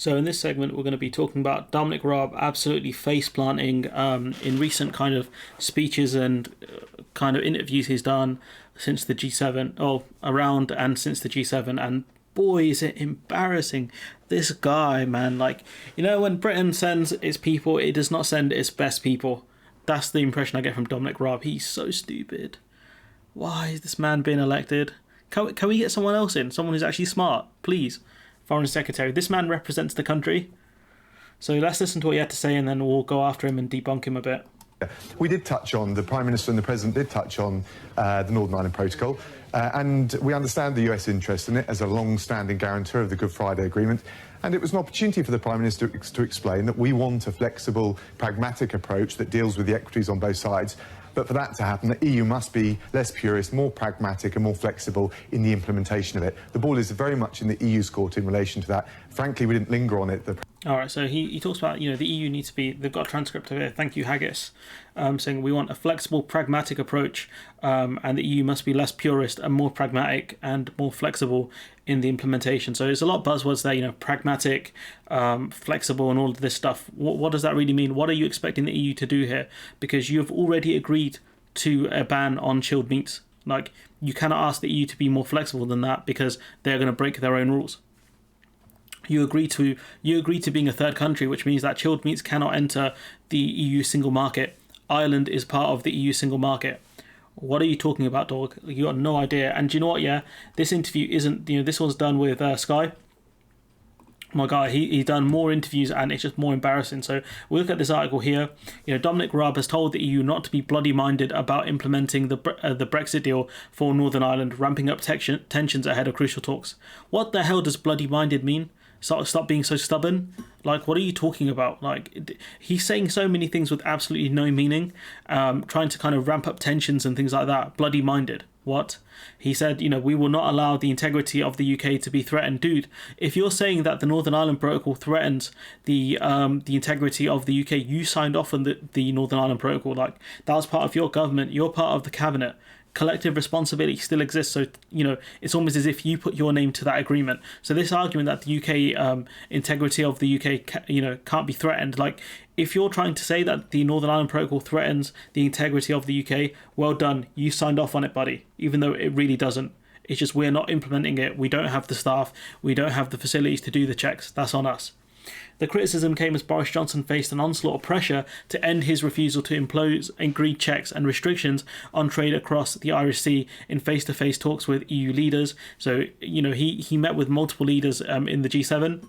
So in this segment, we're going to be talking about Dominic Raab absolutely face planting in recent kind of speeches and kind of interviews he's done since the G7, or around and since the G7. And boy, is it embarrassing. This guy, man, like, you know, when Britain sends its people, it does not send its best people. That's the impression I get from Dominic Raab. He's so stupid. Why is this man being elected? Can we get someone else in? Someone who's actually smart, please. Foreign Secretary. This man represents the country. So let's listen to what he had to say and then we'll go after him and debunk him a bit. We did touch on, the Prime Minister and the President did touch on the Northern Ireland Protocol, and we understand the US interest in it as a long-standing guarantor of the Good Friday Agreement. And it was an opportunity for the Prime Minister to explain that we want a flexible, pragmatic approach that deals with the equities on both sides. But for that to happen, the EU must be less purist, more pragmatic and more flexible in the implementation of it. The ball is very much in the EU's court in relation to that. Frankly, we didn't linger on it. All right, so he talks about, you know, the EU needs to be, they've got a transcript of it, thank you Haggis, saying we want a flexible, pragmatic approach, and the EU must be less purist and more pragmatic and more flexible in the implementation. So there's a lot of buzzwords there, you know, pragmatic, flexible and all of this stuff. What does that really mean? What are you expecting the EU to do here? Because you've already agreed to a ban on chilled meats. Like, you cannot ask the EU to be more flexible than that because they're going to break their own rules. You agree to being a third country, which means that chilled meats cannot enter the EU single market. Ireland is part of the EU single market. What are you talking about, dog? You got no idea. And do you know what? Yeah, this interview isn't. You know, this one's done with Sky. My guy, he's done more interviews and it's just more embarrassing. So we look at this article here. You know, Dominic Raab has told the EU not to be bloody minded about implementing the Brexit deal for Northern Ireland, ramping up tensions ahead of crucial talks. What the hell does bloody minded mean? Stop being so stubborn. Like, what are you talking about? Like, he's saying so many things with absolutely no meaning, trying to kind of ramp up tensions and things like that. Bloody minded. What? He said, you know, we will not allow the integrity of the UK to be threatened. Dude, if you're saying that the Northern Ireland Protocol threatens the integrity of the UK, you signed off on the Northern Ireland Protocol. Like, that was part of your government. You're part of the cabinet. Collective responsibility still exists, so you know it's almost as if you put your name to that agreement. So this argument that the UK integrity of the UK can't be threatened, like if you're trying to say that the Northern Ireland Protocol threatens the integrity of the UK, well done, you signed off on it, buddy, even though it really doesn't. It's just we're not implementing it. We don't have the staff, we don't have the facilities to do the checks. That's on us. The criticism came as Boris Johnson faced an onslaught of pressure to end his refusal to impose agreed checks and restrictions on trade across the Irish Sea in face-to-face talks with EU leaders. So, you know, he met with multiple leaders in the G7.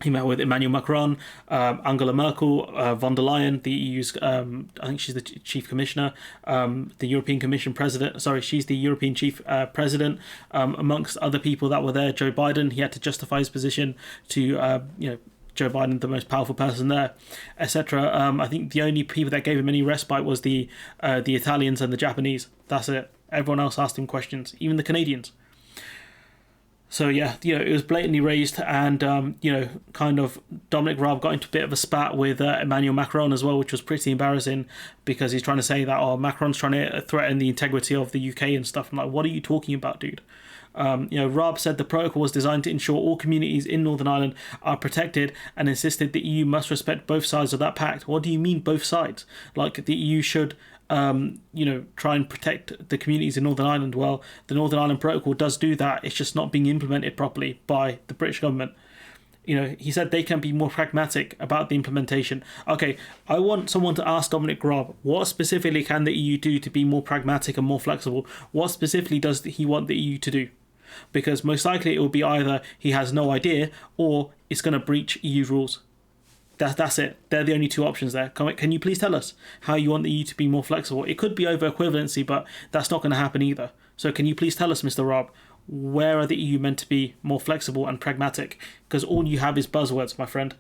He met with Emmanuel Macron, Angela Merkel, von der Leyen, the EU's, I think she's the chief commissioner, the European Commission president. Sorry, she's the European chief president, amongst other people that were there. Joe Biden, he had to justify his position to, Joe Biden, the most powerful person there, etc. I think the only people that gave him any respite was the Italians and the Japanese. That's it. Everyone else asked him questions, even the Canadians. So yeah, you know, it was blatantly raised, and kind of Dominic Raab got into a bit of a spat with Emmanuel Macron as well, which was pretty embarrassing because he's trying to say that Macron's trying to threaten the integrity of the UK and stuff. I'm like, what are you talking about, dude? Raab said the protocol was designed to ensure all communities in Northern Ireland are protected and insisted the EU must respect both sides of that pact. What do you mean both sides? Like the EU should try and protect the communities in Northern Ireland. Well, the Northern Ireland Protocol does do that. It's just not being implemented properly by the British government. You know, he said they can be more pragmatic about the implementation. Okay, I want someone to ask Dominic Raab, what specifically can the EU do to be more pragmatic and more flexible? What specifically does he want the EU to do? Because most likely it will be either he has no idea or it's going to breach EU rules. That's it. They're the only two options there. Can you please tell us how you want the EU to be more flexible? It could be over equivalency, but that's not going to happen either. So can you please tell us, Mr. Raab, where are the EU meant to be more flexible and pragmatic? Because all you have is buzzwords, my friend.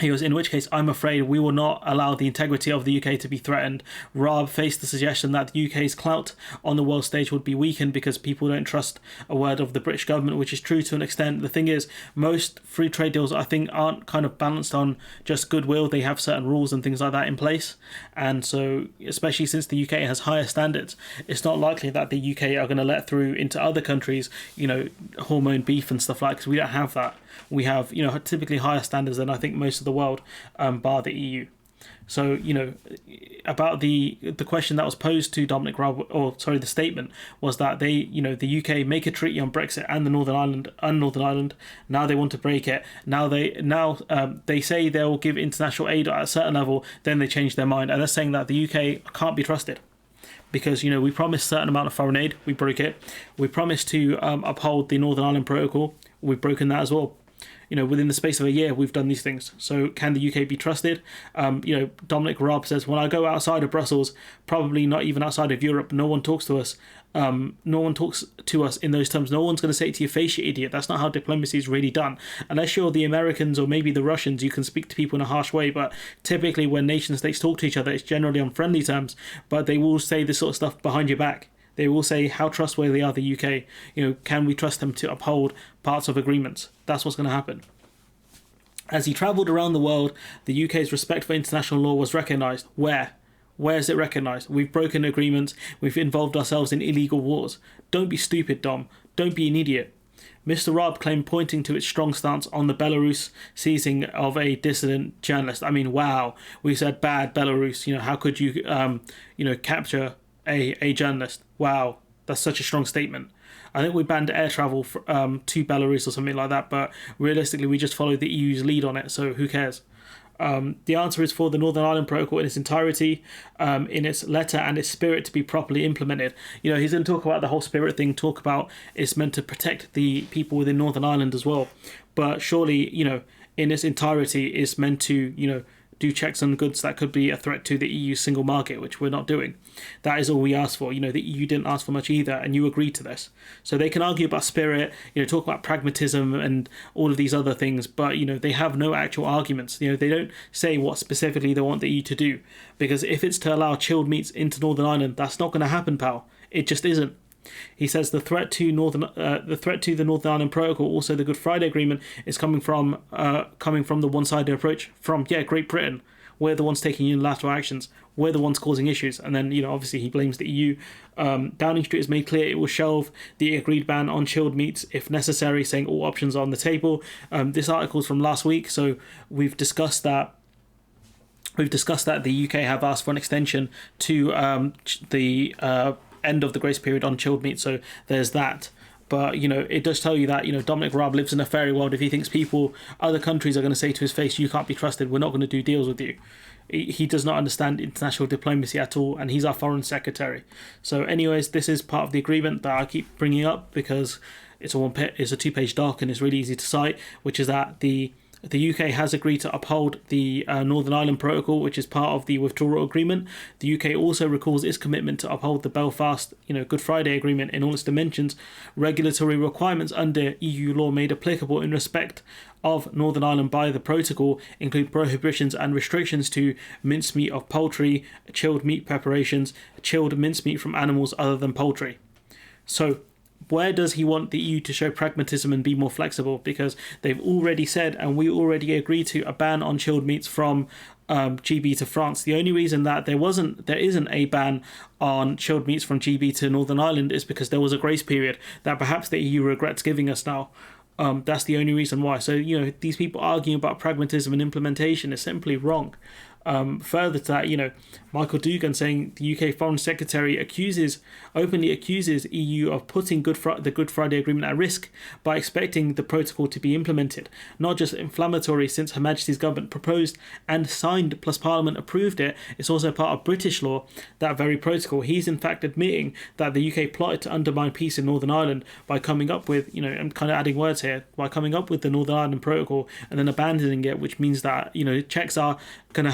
He goes, in which case, I'm afraid we will not allow the integrity of the UK to be threatened. Raab faced the suggestion that the UK's clout on the world stage would be weakened because people don't trust a word of the British government, which is true to an extent. The thing is, most free trade deals, I think, aren't kind of balanced on just goodwill. They have certain rules and things like that in place. And so, especially since the UK has higher standards, it's not likely that the UK are going to let through into other countries, hormone beef and stuff like that, because we don't have that. We have, typically higher standards than I think most of the world, bar the EU. So, about the question that was posed to Dominic Raab, the statement was that they, the UK make a treaty on Brexit and the Northern Ireland. Now they want to break it. Now they say they will give international aid at a certain level. Then they change their mind, and they're saying that the UK can't be trusted because we promised a certain amount of foreign aid. We broke it. We promised to uphold the Northern Ireland Protocol. We've broken that as well. Within the space of a year, we've done these things. So can the UK be trusted? Dominic Raab says, when I go outside of Brussels, probably not even outside of Europe, no one talks to us. No one talks to us in those terms. No one's going to say to your face, you idiot. That's not how diplomacy is really done. Unless you're the Americans or maybe the Russians, you can speak to people in a harsh way. But typically when nation states talk to each other, it's generally on friendly terms. But they will say this sort of stuff behind your back. They will say how trustworthy are the UK. Can we trust them to uphold parts of agreements? That's what's going to happen. As he travelled around the world, the UK's respect for international law was recognised. Where? Where is it recognised? We've broken agreements. We've involved ourselves in illegal wars. Don't be stupid, Dom. Don't be an idiot. Mr. Raab claimed, pointing to its strong stance on the Belarus seizing of a dissident journalist. I mean, wow. We said bad Belarus. How could you, capture a journalist? Wow, that's such a strong statement. I think we banned air travel to Belarus or something like that, but realistically we just followed the EU's lead on it, so who cares? The answer is for the Northern Ireland Protocol in its entirety, in its letter and its spirit, to be properly implemented. He's going to talk about the whole spirit thing, talk about it's meant to protect the people within Northern Ireland as well. But surely, in its entirety, it's meant to, do checks on goods that could be a threat to the EU single market, which we're not doing. That is all we asked for. The EU didn't ask for much either, and you agreed to this. So they can argue about spirit, talk about pragmatism and all of these other things, but they have no actual arguments. They don't say what specifically they want the EU to do, because if it's to allow chilled meats into Northern Ireland, that's not going to happen, pal. It just isn't. He says the threat to the Northern Ireland Protocol, also the Good Friday Agreement, is coming from the one-sided approach from Great Britain. We're the ones taking unilateral actions. We're the ones causing issues. And then obviously he blames the EU. Downing Street has made clear it will shelve the agreed ban on chilled meats if necessary, saying all options are on the table. This article is from last week, so we've discussed that. The UK have asked for an extension to the end of the grace period on chilled meat, so there's that. But it does tell you that Dominic Raab lives in a fairy world if he thinks other countries are going to say to his face, you can't be trusted, we're not going to do deals with you. He does not understand international diplomacy at all, and he's our foreign secretary. So anyways, this is part of the agreement that I keep bringing up because it's a 2-page doc and it's really easy to cite, which is that the UK has agreed to uphold the Northern Ireland Protocol, which is part of the withdrawal agreement. The UK also recalls its commitment to uphold the Belfast, Good Friday Agreement in all its dimensions. Regulatory requirements under EU law made applicable in respect of Northern Ireland by the protocol include prohibitions and restrictions to mincemeat of poultry, chilled meat preparations, chilled mincemeat from animals other than poultry. So where does he want the EU to show pragmatism and be more flexible? Because they've already said, and we already agreed to, a ban on chilled meats from GB to France. The only reason that there isn't a ban on chilled meats from GB to Northern Ireland is because there was a grace period that perhaps the EU regrets giving us now. That's the only reason why. So, these people arguing about pragmatism and implementation is simply wrong. Further to that, Michael Dugan saying the UK Foreign Secretary openly accuses EU of putting the Good Friday Agreement at risk by expecting the protocol to be implemented. Not just inflammatory, since Her Majesty's government proposed and signed plus Parliament approved it, it's also part of British law, that very protocol. He's in fact admitting that the UK plotted to undermine peace in Northern Ireland by coming up with, I'm kind of adding words here, by coming up with the Northern Ireland Protocol and then abandoning it, which means that, checks are going to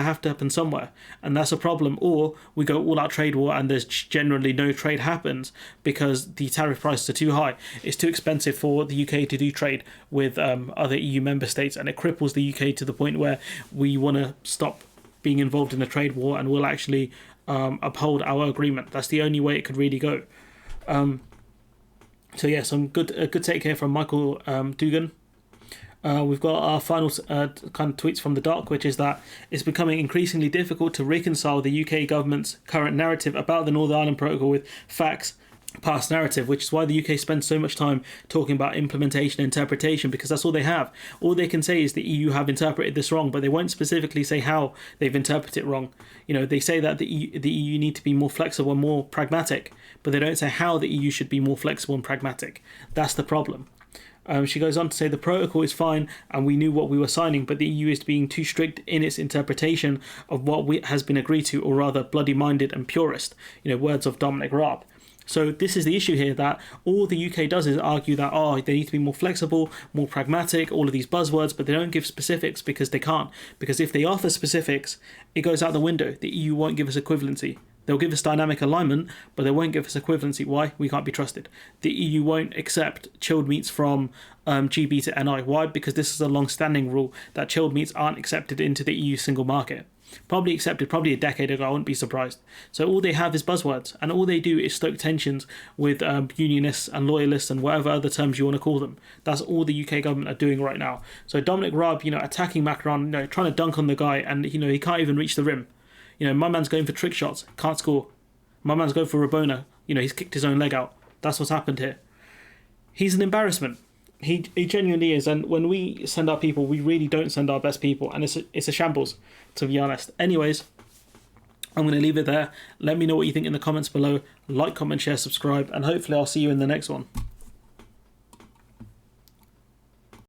have to happen somewhere, and that's a problem. Or we go all out trade war and there's generally no trade happens because the tariff prices are too high. It's too expensive for the UK to do trade with other EU member states, and it cripples the UK to the point where we want to stop being involved in a trade war and we'll actually uphold our agreement. That's the only way it could really go. So yeah, a good take here from Michael Dugan. We've got our final kind of tweets from the doc, which is that it's becoming increasingly difficult to reconcile the UK government's current narrative about the Northern Ireland Protocol with facts past narrative, which is why the UK spends so much time talking about implementation and interpretation, because that's all they have. All they can say is the EU have interpreted this wrong, but they won't specifically say how they've interpreted it wrong. They say that the EU need to be more flexible and more pragmatic, but they don't say how the EU should be more flexible and pragmatic. That's the problem. She goes on to say the protocol is fine and we knew what we were signing, but the EU is being too strict in its interpretation of what has been agreed to, or rather bloody-minded and purist. Words of Dominic Raab. So this is the issue here, that all the UK does is argue that, they need to be more flexible, more pragmatic, all of these buzzwords, but they don't give specifics because they can't. Because if they offer specifics, it goes out the window. The EU won't give us equivalency. They'll give us dynamic alignment, but they won't give us equivalency. Why? We can't be trusted. The EU won't accept chilled meats from GB to NI. Why? Because this is a long-standing rule that chilled meats aren't accepted into the EU single market. Probably accepted a decade ago, I wouldn't be surprised. So all they have is buzzwords, and all they do is stoke tensions with unionists and loyalists and whatever other terms you want to call them. That's all the UK government are doing right now. So Dominic Raab, attacking Macron, trying to dunk on the guy, and he can't even reach the rim. My man's going for trick shots, can't score. My man's going for Rabona, he's kicked his own leg out. That's what's happened here. He's an embarrassment. He genuinely is, and when we send our people, we really don't send our best people, and it's a shambles, to be honest. Anyways, I'm going to leave it there. Let me know what you think in the comments below. Like, comment, share, subscribe, and hopefully I'll see you in the next one.